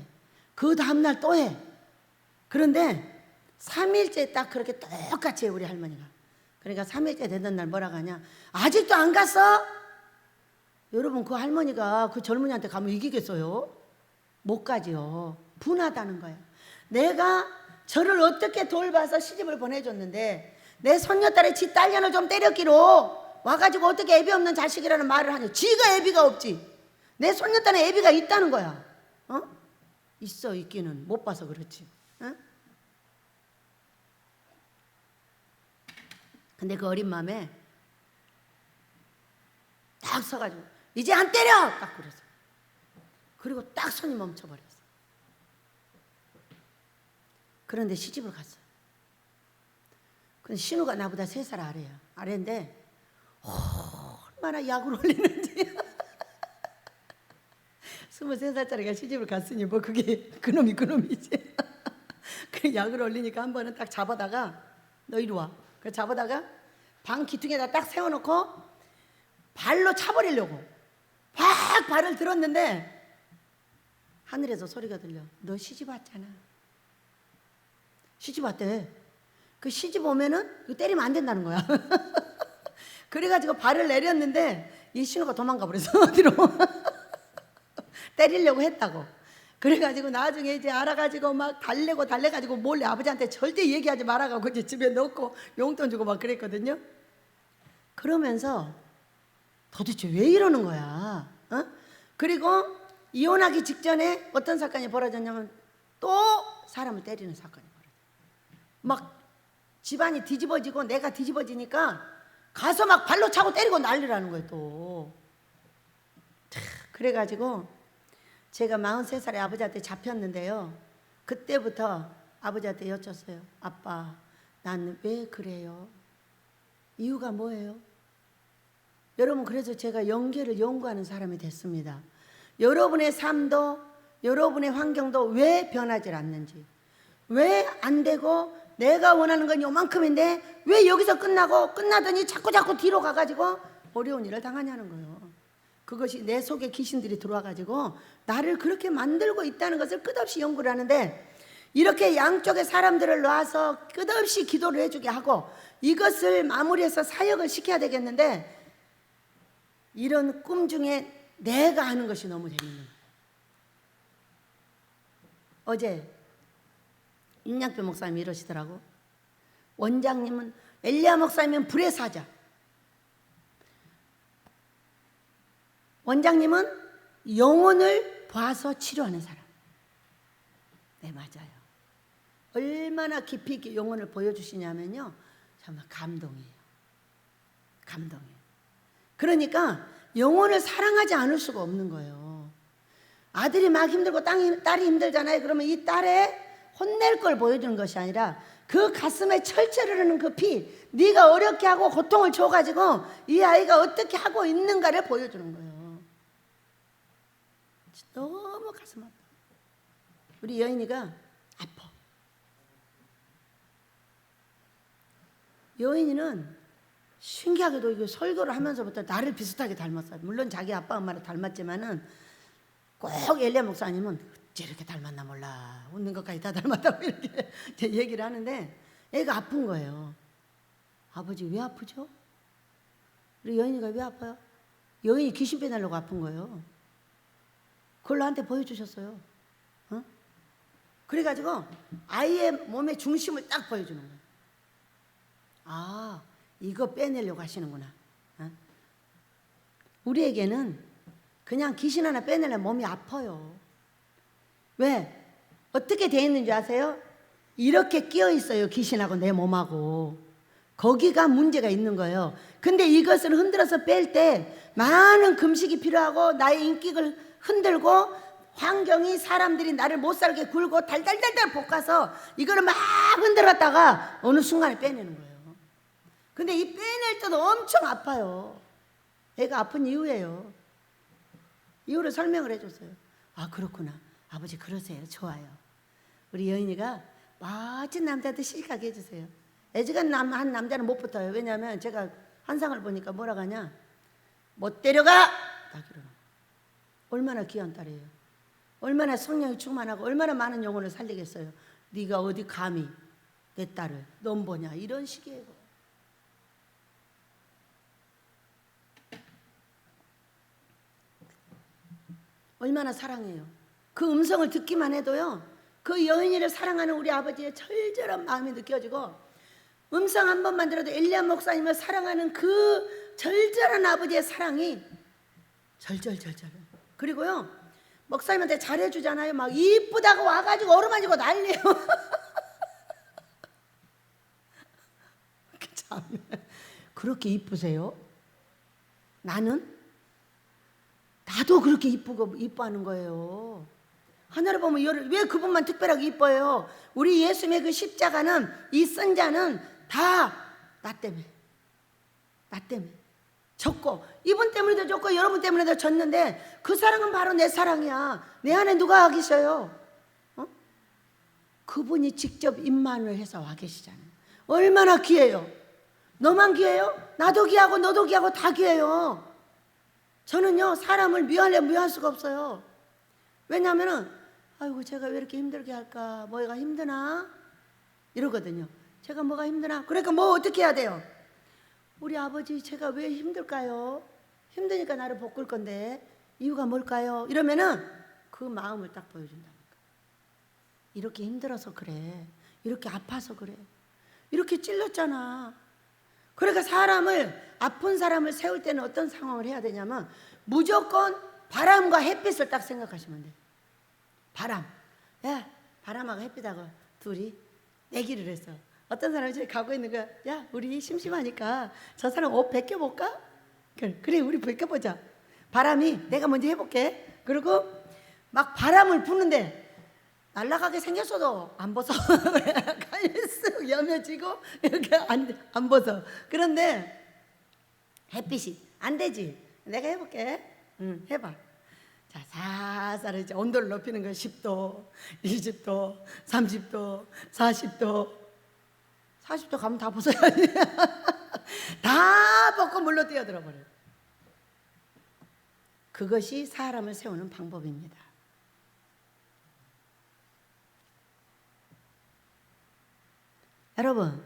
그 다음날 또 해. 그런데 3일째 딱 그렇게 똑같이 해, 우리 할머니가. 그러니까 3일째 되던 날 뭐라고 하냐. 아직도 안 갔어? 여러분, 그 할머니가 그 젊은이한테 가면 이기겠어요? 못 가지요. 분하다는 거야. 내가 저를 어떻게 돌봐서 시집을 보내줬는데 내 손녀딸의 지 딸년을 좀 때렸기로 와가지고 어떻게 애비 없는 자식이라는 말을 하냐. 지가 애비가 없지. 내 손녀딸에 애비가 있다는 거야. 있어, 있기는. 못 봐서 그렇지. 근데 그 어린 마음에 딱 서가지고 이제 안 때려! 딱 그랬어. 그리고 딱 손이 멈춰버렸어. 그런데 시집을 갔어요. 근데 신우가 나보다 3살 아래인데 얼마나 약을 올리는지. 23살짜리가 시집을 갔으니 뭐 그게 그놈이지. 그 약을 올리니까 한 번은 딱 잡아다가 너 이리 와. 그 잡아다가 방 기둥에다 딱 세워놓고 발로 차버리려고 팍 발을 들었는데 하늘에서 소리가 들려. 너 시집 왔잖아. 시집 왔대. 그 시집 오면은 이거 때리면 안 된다는 거야. 그래가지고 발을 내렸는데 이 신우가 도망가 버렸어. 어디로. 때리려고 했다고. 그래가지고 나중에 이제 알아가지고 막 달래가지고 몰래 아버지한테 절대 얘기하지 말아가고 이제 집에 넣고 용돈 주고 막 그랬거든요. 그러면서 도대체 왜 이러는 거야? 그리고 이혼하기 직전에 어떤 사건이 벌어졌냐면 또 사람을 때리는 사건이 벌어져. 막 집안이 뒤집어지고 내가 뒤집어지니까 가서 막 발로 차고 때리고 난리라는 거예요 또. 그래가지고 제가 43살에 아버지한테 잡혔는데요. 그때부터 아버지한테 여쭸어요. 아빠, 난 왜 그래요? 이유가 뭐예요? 여러분, 그래서 제가 영계를 연구하는 사람이 됐습니다. 여러분의 삶도 여러분의 환경도 왜 변하지 않는지, 왜 안 되고 내가 원하는 건 요만큼인데 왜 여기서 끝나더니 자꾸 뒤로 가가지고 어려운 일을 당하냐는 거예요. 그것이 내 속에 귀신들이 들어와가지고 나를 그렇게 만들고 있다는 것을 끝없이 연구를 하는데, 이렇게 양쪽에 사람들을 놔서 끝없이 기도를 해주게 하고 이것을 마무리해서 사역을 시켜야 되겠는데, 이런 꿈 중에 내가 하는 것이 너무 재밌는 거예요. 어제 임양표 목사님이 이러시더라고. 원장님은, 엘리야 목사님은 불의 사자, 원장님은 영혼을 봐서 치료하는 사람. 네, 맞아요. 얼마나 깊이 있게 영혼을 보여주시냐면요, 정말 감동이에요. 감동이에요. 그러니까 영혼을 사랑하지 않을 수가 없는 거예요. 아들이 막 힘들고 딸이 힘들잖아요. 그러면 이 딸의 혼낼 걸 보여주는 것이 아니라 그 가슴에 철철 흐르는 그 피, 네가 어렵게 하고 고통을 줘가지고 이 아이가 어떻게 하고 있는가를 보여주는 거예요. 너무 가슴 아파. 우리 여인이가 아파. 여인이는 신기하게도 이거 설교를 하면서부터 나를 비슷하게 닮았어요. 물론 자기 아빠 엄마를 닮았지만은 꼭 엘리야 목사님은 어째 이렇게 닮았나 몰라. 웃는 것까지 다 닮았다고 이렇게 얘기를 하는데 애가 아픈 거예요. 아버지 왜 아프죠? 우리 여인이가 왜 아파요? 여인이 귀신 빼내려고 아픈 거예요. 그걸 나한테 보여주셨어요. 어? 그래가지고 아이의 몸의 중심을 딱 보여주는 거예요. 아, 이거 빼내려고 하시는구나. 어? 우리에게는 그냥 귀신 하나 빼내려면 몸이 아파요. 왜? 어떻게 돼 있는지 아세요? 이렇게 끼어 있어요. 귀신하고 내 몸하고. 거기가 문제가 있는 거예요. 근데 이것을 흔들어서 뺄 때 많은 금식이 필요하고 나의 인격을 흔들고 환경이 사람들이 나를 못 살게 굴고 달달달달 볶아서 이거를 막 흔들었다가 어느 순간에 빼내는 거예요. 근데 이 빼낼 때도 엄청 아파요. 애가 아픈 이유예요. 이유를 설명을 해줬어요. 아, 그렇구나. 아버지 그러세요. 좋아요. 우리 여인이가 멋진 남자한테 시집가게 해주세요. 애지간한 남자는 못 붙어요. 왜냐하면 제가 환상을 보니까 뭐라고 하냐, 못 데려가! 딱 이러는. 얼마나 귀한 딸이에요. 얼마나 성령이 충만하고 얼마나 많은 영혼을 살리겠어요. 네가 어디 감히 내 딸을 넘보냐, 이런 식이에요. 얼마나 사랑해요. 그 음성을 듣기만 해도요, 그 여인이를 사랑하는 우리 아버지의 절절한 마음이 느껴지고, 음성 한 번만 들어도 엘리야 목사님을 사랑하는 그 절절한 아버지의 사랑이 절절절절. 그리고요, 목사님한테 잘해주잖아요. 막 이쁘다고 와가지고 어루만지고 난리예요. 참, 그렇게 이쁘세요? 나는? 나도 그렇게 이쁘고 이뻐하는 거예요. 하늘을 보면 왜 그분만 특별하게 이뻐요? 우리 예수님의 그 십자가는, 이 쓴 자는 다 나 때문에, 나 때문에 졌고, 이분 때문에도 졌고 여러분 때문에도 졌는데 그 사랑은 바로 내 사랑이야. 내 안에 누가 와 계셔요? 어? 그분이 직접 임만을 해서 와 계시잖아요. 얼마나 귀해요. 너만 귀해요? 나도 귀하고 너도 귀하고 다 귀해요. 저는요, 사람을 미워할 수가 없어요. 왜냐하면은 아이고 제가 왜 이렇게 힘들게 할까, 뭐가 힘드나 이러거든요. 제가 뭐가 힘드나, 그러니까 뭐 어떻게 해야 돼요? 우리 아버지 제가 왜 힘들까요? 힘드니까 나를 볶을 건데 이유가 뭘까요? 이러면은 그 마음을 딱 보여준다니까. 이렇게 힘들어서 그래, 이렇게 아파서 그래, 이렇게 찔렀잖아. 그러니까 아픈 사람을 세울 때는 어떤 상황을 해야 되냐면, 무조건 바람과 햇빛을 딱 생각하시면 돼요. 바람, 야, 바람하고 햇빛하고 둘이 내기를 했어. 어떤 사람이 저기 가고 있는 거야. 야, 우리 심심하니까 저 사람 옷 벗겨볼까? 그래, 우리 벗겨보자. 바람이 내가 먼저 해볼게. 그리고 막 바람을 부는데 날아가게 생겼어도 안 벗어. 가만히 쓱 여며지고 이렇게 안 벗어. 그런데 햇빛이 안 되지. 내가 해볼게. 응, 해봐. 자, 살살 이제 온도를 높이는 거야. 10도, 20도, 30도, 40도. 40도 가면 다 벗어야지. 다 벗고 물로 뛰어들어 버려요. 그것이 사람을 세우는 방법입니다. 여러분,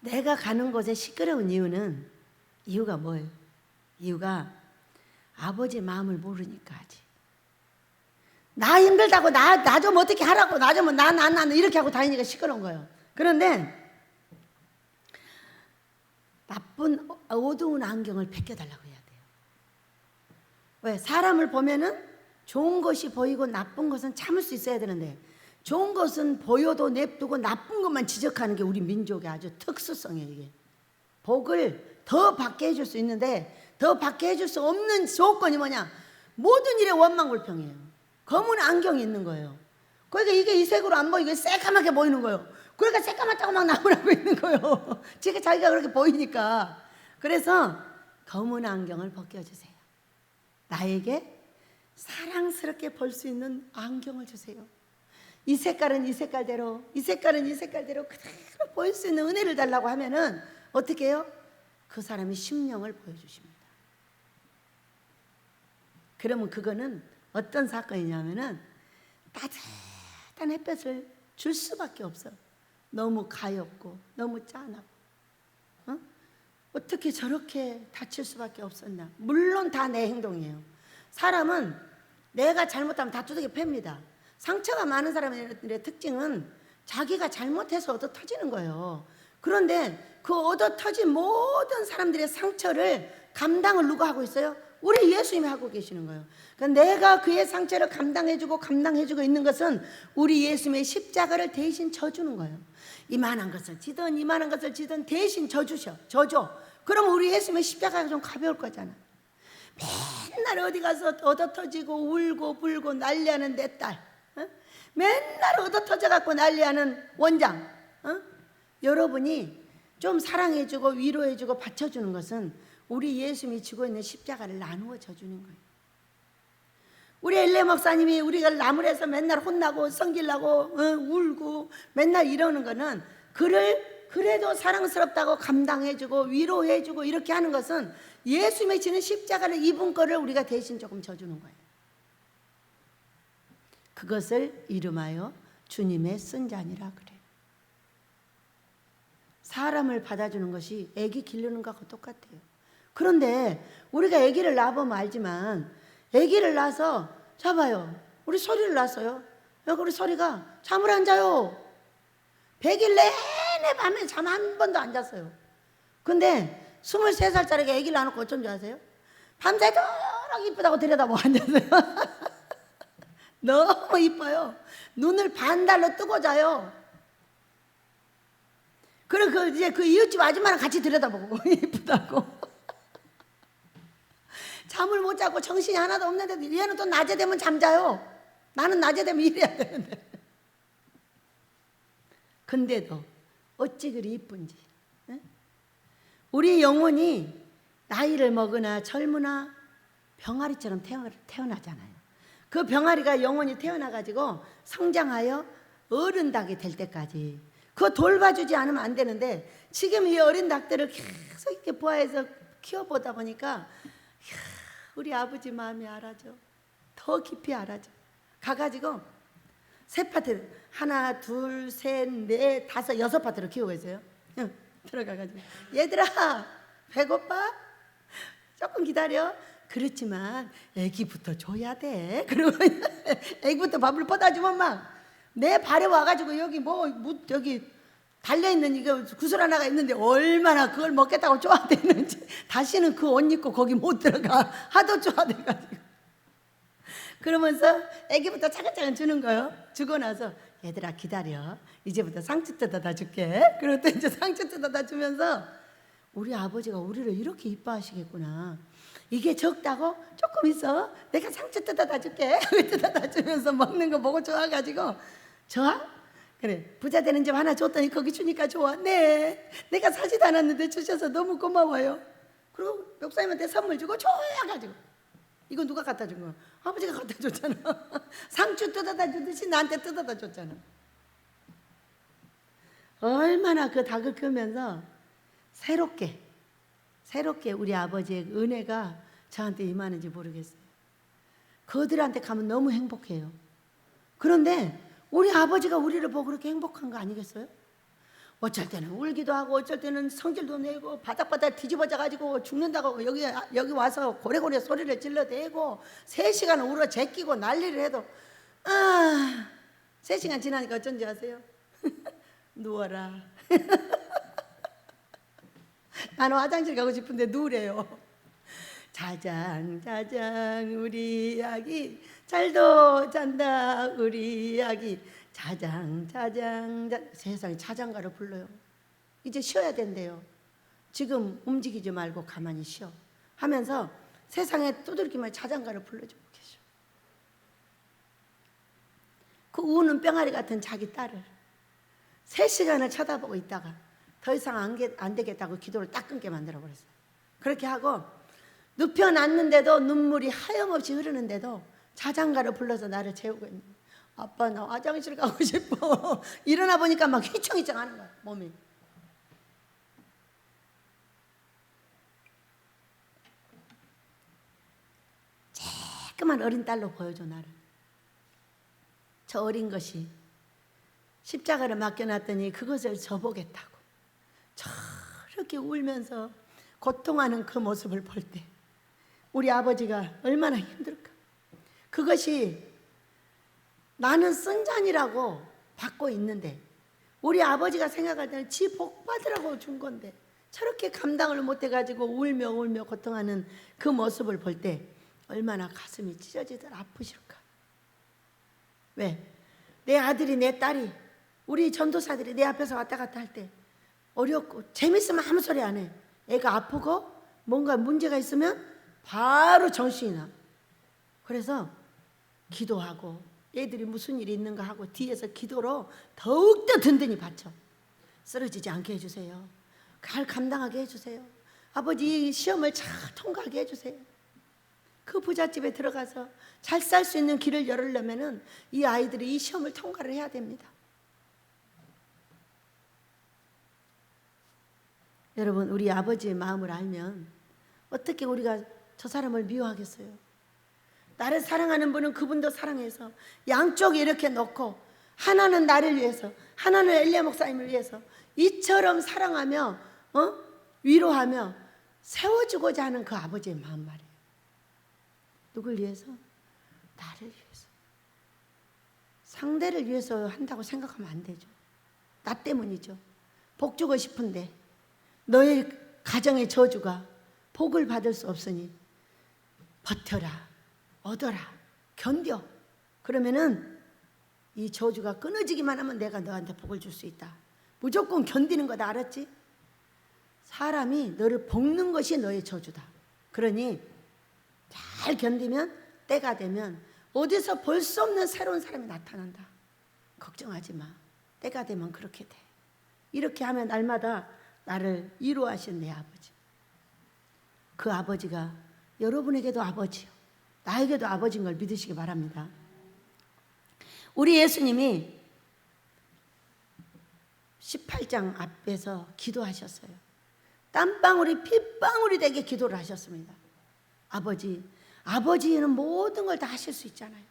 내가 가는 곳에 시끄러운 이유가 뭐예요? 이유가 아버지 마음을 모르니까 하지. 나 힘들다고 나 좀 어떻게 하라고, 나 좀 나 이렇게 하고 다니니까 시끄러운 거예요. 그런데 나쁜 어두운 안경을 벗겨달라고 해야 돼요. 왜? 사람을 보면은 좋은 것이 보이고 나쁜 것은 참을 수 있어야 되는데, 좋은 것은 보여도 냅두고 나쁜 것만 지적하는 게 우리 민족의 아주 특수성이에요. 이게 복을 더 받게 해줄 수 있는데, 더 받게 해줄 수 없는 조건이 뭐냐? 모든 일에 원망불평이에요. 검은 안경이 있는 거예요. 그러니까 이게 이 색으로 안 보이고 새까맣게 보이는 거예요. 그러니까 새까맣다고 막 나무라고 있는 거예요. 자기가 그렇게 보이니까. 그래서 검은 안경을 벗겨주세요. 나에게 사랑스럽게 볼 수 있는 안경을 주세요. 이 색깔은 이 색깔대로, 이 색깔은 이 색깔대로 그대로 보일 수 있는 은혜를 달라고 하면은 어떻게 해요? 그 사람이 심령을 보여주십니다. 그러면 그거는 어떤 사건이냐면은 따뜻한 햇볕을 줄 수밖에 없어. 너무 가엾고 너무 짠하고 어떻게 저렇게 다칠 수밖에 없었나. 물론 다 내 행동이에요. 사람은 내가 잘못하면 다 두들겨 팹니다. 상처가 많은 사람의 특징은 자기가 잘못해서 얻어 터지는 거예요. 그런데 그 얻어 터진 모든 사람들의 상처를 감당을 누가 하고 있어요? 우리 예수님이 하고 계시는 거예요. 그러니까 내가 그의 상처를 감당해주고 있는 것은 우리 예수님의 십자가를 대신 져주는 거예요. 이만한 것을 지든 이만한 것을 지든 대신 져줘. 그러면 우리 예수님의 십자가가 좀 가벼울 거잖아. 맨날 어디 가서 얻어 터지고 울고 불고 난리하는 내 딸, 맨날 얻어 터져갖고 난리하는 원장, 여러분이 좀 사랑해주고 위로해주고 받쳐주는 것은 우리 예수님이 지고 있는 십자가를 나누어 져주는 거예요. 우리 엘레 목사님이 우리가 나무래서 맨날 혼나고 성질나고 울고 맨날 이러는 거는 그를 그래도 사랑스럽다고 감당해주고 위로해주고 이렇게 하는 것은 예수님이 지는 십자가를 입은 거를 우리가 대신 조금 져주는 거예요. 그것을 이름하여 주님의 쓴잔이라 그래요. 사람을 받아주는 것이 아기 기르는 것과 똑같아요. 그런데 우리가 아기를 낳아보면 알지만 아기를 낳아서 잡아요. 우리 소리를 낳았어요. 여기 우리 소리가 잠을 안 자요. 100일 내내 밤에 잠 한 번도 안 잤어요. 근데 23살짜리가 아기를 낳아놓고 어쩐 줄 아세요? 밤새도록 이쁘다고 들여다보고 앉았어요. 너무 이뻐요. 눈을 반달로 뜨고 자요. 그리고 이제 그 이웃집 아줌마랑 같이 들여다보고 이쁘다고. 잠을 못 자고 정신이 하나도 없는데 얘는 또 낮에 되면 잠자요. 나는 낮에 되면 일해야 되는데. 근데도 어찌 그리 이쁜지. 우리 영혼이 나이를 먹으나 젊으나 병아리처럼 태어나잖아요. 그 병아리가 영혼이 태어나가지고 성장하여 어른 닭이 될 때까지 그거 돌봐주지 않으면 안 되는데 지금 이 어린 닭들을 계속 이렇게 보아해서 키워보다 보니까 우리 아버지 마음이 알아줘. 더 깊이 알아줘. 가가지고 세 파트, 하나, 둘, 셋, 넷, 다섯, 여섯 파트로 키우고 있어요. 들어가가지고 얘들아 배고파? 조금 기다려. 그렇지만 애기부터 줘야 돼. 그리고 애기부터 밥을 퍼다주면 막 내 발에 와가지고 여기 여기 달려있는 이거 구슬 하나가 있는데 얼마나 그걸 먹겠다고 쪼아대는지 다시는 그 옷 입고 거기 못 들어가. 하도 쪼아대가지고. 그러면서 애기부터 차근차근 주는 거예요. 주고 나서 얘들아 기다려. 이제부터 상추 뜯어다 줄게. 그리고 또 이제 상추 뜯어다 주면서 우리 아버지가 우리를 이렇게 이뻐하시겠구나. 이게 적다고? 조금 있어. 내가 상추 뜯어다 줄게. 뜯어다 주면서 먹는 거 보고 좋아가지고 좋아? 그래 부자 되는 집 하나 줬더니 거기 주니까 좋아. 네 내가 사지도 않았는데 주셔서 너무 고마워요. 그리고 목사님한테 선물 주고 좋아가지고 이거 누가 갖다 준 거야? 아버지가 갖다 줬잖아. 상추 뜯어다 주듯이 나한테 뜯어다 줬잖아. 얼마나 그 닭을 키우면서 새롭게 우리 아버지의 은혜가 저한테 임하는지 모르겠어요. 그들한테 가면 너무 행복해요. 그런데 우리 아버지가 우리를 보고 그렇게 행복한 거 아니겠어요? 어쩔 때는 울기도 하고 어쩔 때는 성질도 내고 바닥바닥 뒤집어져가지고 죽는다고 여기 와서 고래고래 소리를 질러대고 3시간 울어 제끼고 난리를 해도 3시간 지나니까 어쩐지 아세요? 누워라. 나는 화장실 가고 싶은데 누우래요. 자장 우리 아기 잘도 잔다 우리 아기 자장 세상에 자장가를 불러요. 이제 쉬어야 된대요. 지금 움직이지 말고 가만히 쉬어 하면서 세상에 두들기만 자장가를 불러주고 계셔. 그 우는 병아리 같은 자기 딸을 3시간을 쳐다보고 있다가 더 이상 안 되겠다고 기도를 딱 끊게 만들어버렸어요. 그렇게 하고 눕혀놨는데도 눈물이 하염없이 흐르는데도 자장가를 불러서 나를 재우고 있는 거예요. 아빠 나 화장실 가고 싶어. 일어나 보니까 막 휘청휘청 하는 거야 몸이. 조그만 어린 딸로 보여줘 나를. 저 어린 것이 십자가를 맡겨놨더니 그것을 저보겠다고 저렇게 울면서 고통하는 그 모습을 볼 때 우리 아버지가 얼마나 힘들까. 그것이 나는 쓴 잔이라고 받고 있는데 우리 아버지가 생각할 때는 지 복 받으라고 준 건데 저렇게 감당을 못해가지고 울며 고통하는 그 모습을 볼 때 얼마나 가슴이 찢어지더라 아프실까. 왜? 내 아들이 내 딸이 우리 전도사들이 내 앞에서 왔다 갔다 할 때 어렵고 재밌으면 아무 소리 안 해. 애가 아프고 뭔가 문제가 있으면 바로 정신이 나. 그래서 기도하고 애들이 무슨 일이 있는가 하고 뒤에서 기도로 더욱더 든든히 받쳐. 쓰러지지 않게 해주세요. 잘 감당하게 해주세요. 아버지 시험을 잘 통과하게 해주세요. 그 부잣집에 들어가서 잘 살 수 있는 길을 열으려면 이 아이들이 이 시험을 통과를 해야 됩니다. 여러분 우리 아버지의 마음을 알면 어떻게 우리가 저 사람을 미워하겠어요. 나를 사랑하는 분은 그분도 사랑해서 양쪽 이렇게 놓고 하나는 나를 위해서 하나는 엘리야 목사님을 위해서 이처럼 사랑하며 위로하며 세워주고자 하는 그 아버지의 마음 말이에요. 누굴 위해서? 나를 위해서. 상대를 위해서 한다고 생각하면 안 되죠. 나 때문이죠. 복 주고 싶은데 너의 가정의 저주가 복을 받을 수 없으니 버텨라, 얻어라, 견뎌. 그러면은 이 저주가 끊어지기만 하면 내가 너한테 복을 줄 수 있다. 무조건 견디는 거다. 알았지? 사람이 너를 볶는 것이 너의 저주다. 그러니 잘 견디면 때가 되면 어디서 볼 수 없는 새로운 사람이 나타난다. 걱정하지 마. 때가 되면 그렇게 돼. 이렇게 하면 날마다 나를 위로하신 내 아버지. 그 아버지가 여러분에게도 아버지요. 나에게도 아버지인 걸 믿으시기 바랍니다. 우리 예수님이 18장 앞에서 기도하셨어요. 땀방울이 핏방울이 되게 기도를 하셨습니다. 아버지는 모든 걸 다 하실 수 있잖아요.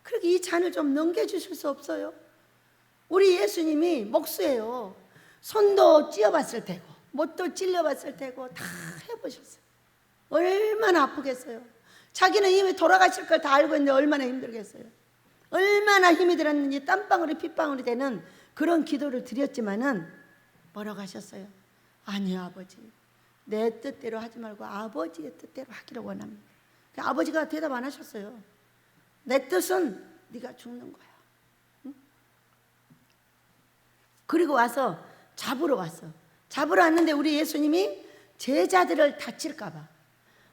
그렇게 이 잔을 좀 넘겨주실 수 없어요? 우리 예수님이 목수예요. 손도 찧어봤을 테고 못도 찔려봤을 테고 다 해보셨어요. 얼마나 아프겠어요. 자기는 이미 돌아가실 걸 다 알고 있는데 얼마나 힘들겠어요. 얼마나 힘이 들었는지 땀방울이 핏방울이 되는 그런 기도를 드렸지만은 뭐라고 하셨어요? 아니요 아버지, 내 뜻대로 하지 말고 아버지의 뜻대로 하기를 원합니다. 아버지가 대답 안 하셨어요. 내 뜻은 네가 죽는 거야. 응? 그리고 와서 잡으러 왔어. 잡으러 왔는데 우리 예수님이 제자들을 다칠까 봐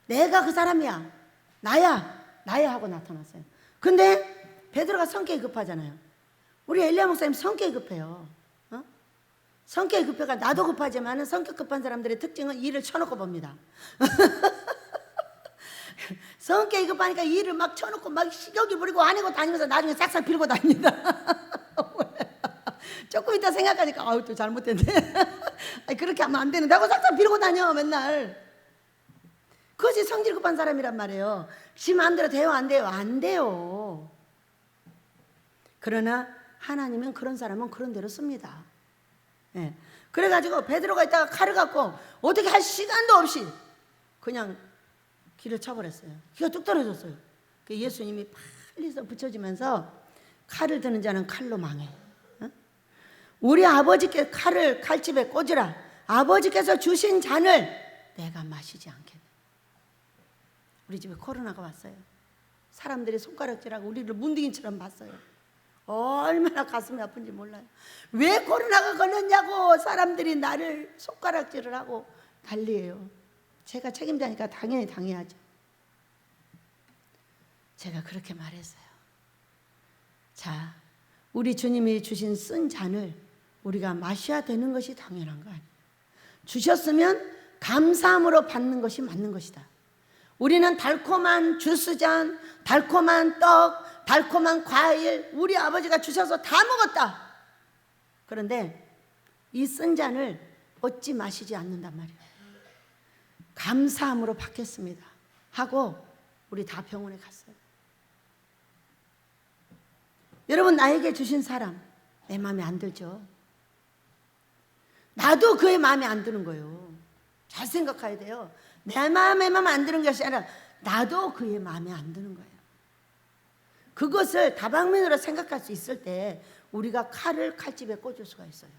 내가 그 사람이야, 나야 하고 나타났어요. 근데 베드로가 성격이 급하잖아요. 우리 엘리야 목사님 성격이 급해요. 성격이 급해가 나도 급하지만 성격 급한 사람들의 특징은 일을 쳐놓고 봅니다. 성격이 급하니까 일을 막 쳐놓고 막 식욕이 부리고 아니고 다니면서 나중에 싹싹 빌고 다닙니다. 조금 이따 생각하니까 아우 또 잘못됐네. 그렇게 하면 안 되는데 하고 싹싹 빌고 다녀 맨날. 그것이 성질 급한 사람이란 말이에요. 지 마음대로 돼요 안 돼요? 안 돼요. 그러나 하나님은 그런 사람은 그런 대로 씁니다. 예. 그래가지고 베드로가 있다가 칼을 갖고 어떻게 할 시간도 없이 그냥 길을 쳐버렸어요. 기가 뚝 떨어졌어요. 예수님이 빨리서 붙여지면서 칼을 드는 자는 칼로 망해. 우리 아버지께 칼을 칼집에 꽂으라. 아버지께서 주신 잔을 내가 마시지 않겠네. 우리 집에 코로나가 왔어요. 사람들이 손가락질하고 우리를 문둥이처럼 봤어요. 얼마나 가슴이 아픈지 몰라요. 왜 코로나가 걸렸냐고 사람들이 나를 손가락질을 하고 난리예요. 제가 책임자니까 당연히 당해야죠. 제가 그렇게 말했어요. 자, 우리 주님이 주신 쓴 잔을 우리가 마셔야 되는 것이 당연한 거 아니에요. 주셨으면 감사함으로 받는 것이 맞는 것이다. 우리는 달콤한 주스잔, 달콤한 떡, 달콤한 과일 우리 아버지가 주셔서 다 먹었다. 그런데 이 쓴 잔을 어찌 마시지 않는단 말이에요. 감사함으로 받겠습니다 하고 우리 다 병원에 갔어요. 여러분, 나에게 주신 사람 내 마음에 안 들죠? 나도 그의 마음에 안 드는 거예요. 잘 생각해야 돼요. 내 마음에만 안 드는 것이 아니라 나도 그의 마음에 안 드는 거예요. 그것을 다방면으로 생각할 수 있을 때 우리가 칼을 칼집에 꽂을 수가 있어요.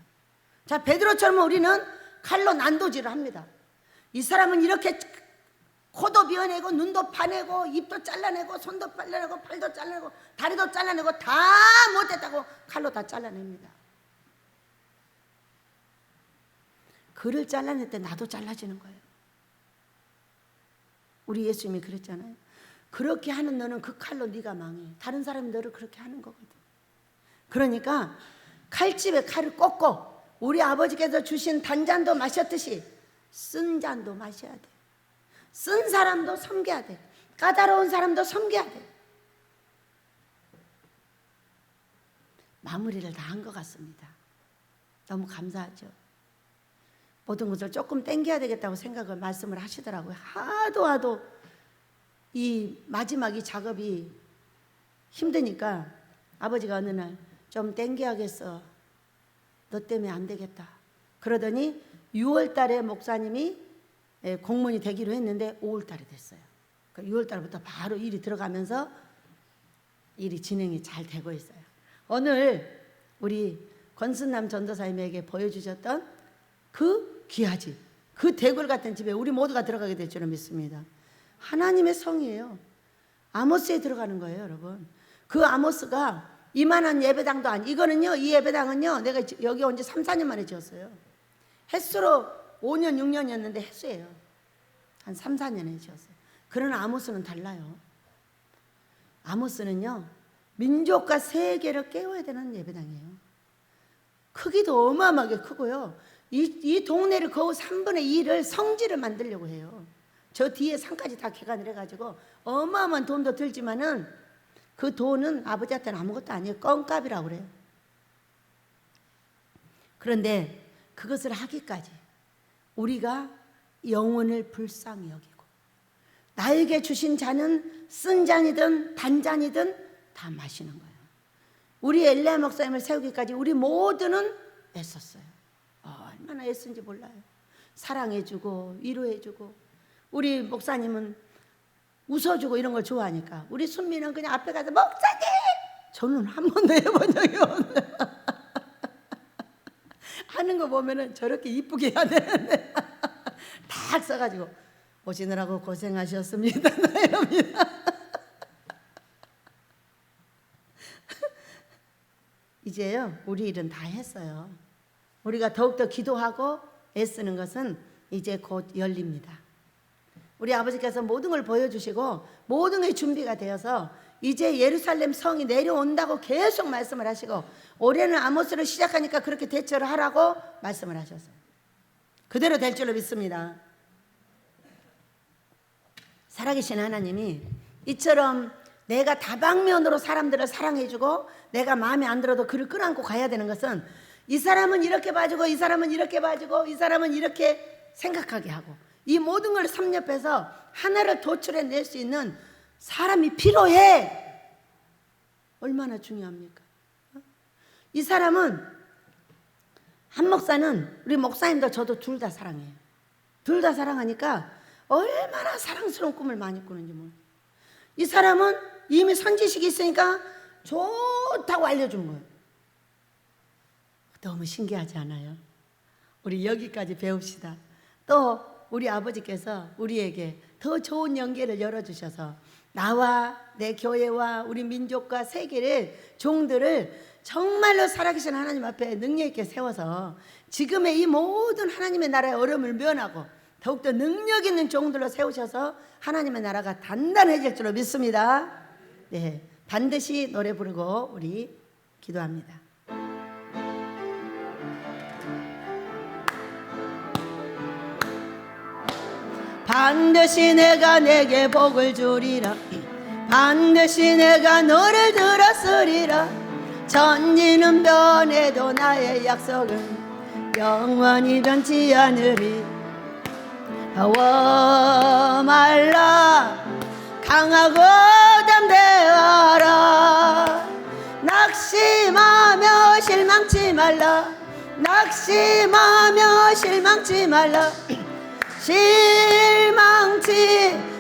자, 베드로처럼 우리는 칼로 난도질을 합니다. 이 사람은 이렇게 코도 비워내고 눈도 파내고 입도 잘라내고 손도 잘라내고 팔도 잘라내고 다리도 잘라내고 다 못했다고 칼로 다 잘라냅니다. 그를 잘라낼 때 나도 잘라지는 거예요. 우리 예수님이 그랬잖아요. 그렇게 하는 너는 그 칼로 네가 망해. 다른 사람이 너를 그렇게 하는 거거든. 그러니까 칼집에 칼을 꽂고 우리 아버지께서 주신 단잔도 마셨듯이 쓴 잔도 마셔야 돼. 쓴 사람도 섬겨야 돼. 까다로운 사람도 섬겨야 돼. 마무리를 다 한 것 같습니다. 너무 감사하죠. 모든 것을 조금 땡겨야 되겠다고 생각을 말씀을 하시더라고요. 하도 이 마지막 이 작업이 힘드니까 아버지가 어느 날 좀 땡겨야겠어. 너 때문에 안 되겠다. 그러더니 6월 달에 목사님이 공문이 되기로 했는데 5월 달에 됐어요. 6월 달부터 바로 일이 들어가면서 일이 진행이 잘 되고 있어요. 오늘 우리 권순남 전도사님에게 보여주셨던 그 귀하지, 그 대굴 같은 집에 우리 모두가 들어가게 될 줄은 믿습니다. 하나님의 성이에요. 아모스에 들어가는 거예요, 여러분. 그 아모스가 이만한 예배당도 아니, 이거는요, 이 예배당은요, 내가 여기 온 지 3, 4년 만에 지었어요. 횟수로 5년, 6년이었는데 횟수예요. 한 3, 4년에 지었어요. 그러나 아모스는 달라요. 아모스는요, 민족과 세계를 깨워야 되는 예배당이에요. 크기도 어마어마하게 크고요. 이 동네를 거의 3분의 2를 성지를 만들려고 해요. 저 뒤에 산까지 다 개간을 해가지고 어마어마한 돈도 들지만은 그 돈은 아버지한테는 아무것도 아니에요. 껌값이라고 그래요. 그런데 그것을 하기까지 우리가 영혼을 불쌍히 여기고 나에게 주신 잔은 쓴 잔이든 단잔이든 다 마시는 거예요. 우리 엘레아 목사님을 세우기까지 우리 모두는 애썼어요. 얼마나 애쓴지 몰라요. 사랑해주고 위로해주고 우리 목사님은 웃어주고 이런 걸 좋아하니까 우리 순미는 그냥 앞에 가서 목사님! 저는 한 번도 해본 적이 없어요. 하는 거 보면은 저렇게 이쁘게 해야 되는데 딱 써가지고 오시느라고 고생하셨습니다. 이럽니다. 이제요, 우리 일은 다 했어요. 우리가 더욱더 기도하고 애쓰는 것은 이제 곧 열립니다. 우리 아버지께서 모든 걸 보여주시고 모든 게 준비가 되어서 이제 예루살렘 성이 내려온다고 계속 말씀을 하시고 올해는 아모스를 시작하니까 그렇게 대처를 하라고 말씀을 하셨어요. 그대로 될 줄로 믿습니다. 살아계신 하나님이 이처럼 내가 다방면으로 사람들을 사랑해주고 내가 마음에 안 들어도 그를 끌어안고 가야 되는 것은 이 사람은 이렇게 봐주고 이 사람은 이렇게 봐주고 이 사람은 이렇게 생각하게 하고 이 모든 걸 섭렵해서 하나를 도출해낼 수 있는 사람이 필요해. 얼마나 중요합니까? 이 사람은 한 목사는 우리 목사님도 저도 둘 다 사랑해요. 둘 다 사랑하니까 얼마나 사랑스러운 꿈을 많이 꾸는지 몰라요. 이 사람은 이미 선지식이 있으니까 좋다고 알려준 거예요. 너무 신기하지 않아요? 우리 여기까지 배웁시다. 또 우리 아버지께서 우리에게 더 좋은 연계를 열어주셔서 나와 내 교회와 우리 민족과 세계를 종들을 정말로 살아계신 하나님 앞에 능력 있게 세워서 지금의 이 모든 하나님의 나라의 어려움을 면하고 더욱더 능력 있는 종들로 세우셔서 하나님의 나라가 단단해질 줄로 믿습니다. 네, 반드시 노래 부르고 우리 기도합니다. 반드시 내가 내게 복을 주리라. 반드시 내가 너를 들었으리라. 천지는 변해도 나의 약속은 영원히 변치 않으리. 더워 말라 강하고 담대하라. 낙심하며 실망치 말라. 낙심하며 실망치 말라. 실망치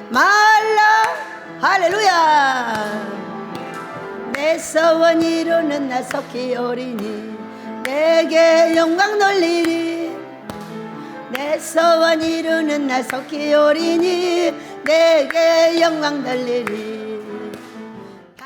말라. 할렐루야. 내 소원 이루는 나 속히 오리니 내게 영광 돌리리. 내 소원 이루는 나 속히 오리니 내게 영광 돌리리.